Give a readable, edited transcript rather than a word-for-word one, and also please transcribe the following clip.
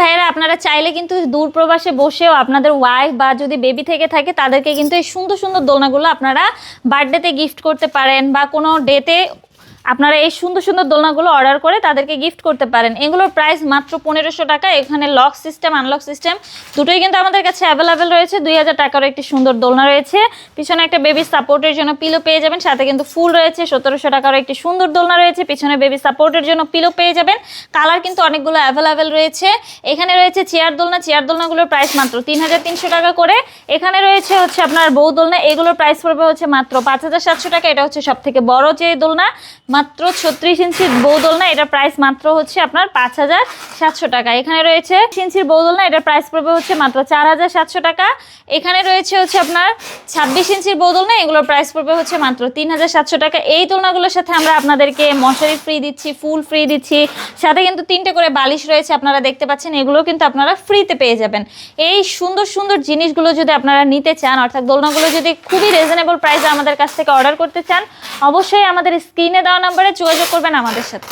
ভাইয়েরা আপনারা চাইলে কিন্তু দূর প্রবাসে বসেও আপনাদের ওয়াইফ বা যদি বেবি থেকে থাকে তাদেরকে কিন্তু এই সুন্দর সুন্দর দোলনাগুলো আপনারা বার্থডেতে গিফট করতে পারেন বা কোনো ডেতে আপনারা এই সুন্দর সুন্দর দোলনাগুলো অর্ডার করে তাদেরকে গিফট করতে পারেন। এগুলোর প্রাইস মাত্র 1500 টাকা। এখানে লক সিস্টেম আনলক সিস্টেম দুটোই কিন্তু আমাদের কাছে অ্যাভেলেবেল রয়েছে। 2000 টাকারও একটি সুন্দর দোলনা রয়েছে, পিছনে একটা বেবি সাপোর্টের জন্য পিলো পেয়ে যাবেন, সাথে কিন্তু ফুল রয়েছে। 1700 টাকারও একটি সুন্দর দোলনা রয়েছে, পিছনে বেবি সাপোর্টের জন্য পিলো পেয়ে যাবেন। কালার কিন্তু অনেকগুলো অ্যাভেলেবেল রয়েছে। এখানে রয়েছে চেয়ার দোলনা, চেয়ার দোলনাগুলোর প্রাইস মাত্র 3300 টাকা করে। এখানে রয়েছে হচ্ছে আপনার বউ দোলনা, এগুলোর প্রাইস পড়বে হচ্ছে মাত্র 5700 টাকা। এটা হচ্ছে সব থেকে বড় যে দোলনা, মাত্র 36 ইঞ্চির বউ দোলনা, এটার প্রাইস মাত্র হচ্ছে আপনার 5700 টাকা। এখানে রয়েছে ইঞ্চির বউ দোলনা, এটার প্রাইস পড়বে হচ্ছে মাত্র 4700 টাকা। এখানে রয়েছে হচ্ছে আপনার 26 ইঞ্চির বউ দোলনা, এগুলোর প্রাইস পড়বে হচ্ছে মাত্র 3700 টাকা। এই দোলনাগুলোর সাথে আমরা আপনাদেরকে মশারি ফ্রি দিচ্ছি, ফুল ফ্রি দিচ্ছি, সাথে কিন্তু 3টে করে বালিশ রয়েছে আপনারা দেখতে পাচ্ছেন, এগুলো কিন্তু আপনারা ফ্রিতে পেয়ে যাবেন। এই সুন্দর সুন্দর জিনিসগুলো যদি আপনারা নিতে চান, অর্থাৎ দোলনাগুলো যদি খুবই রিজনেবল প্রাইসে আমাদের কাছ থেকে অর্ডার করতে চান, অবশ্যই আমাদের স্ক্রিনে দেওয়া নম্বরে যোগাযোগ করবেন আমাদের সাথে।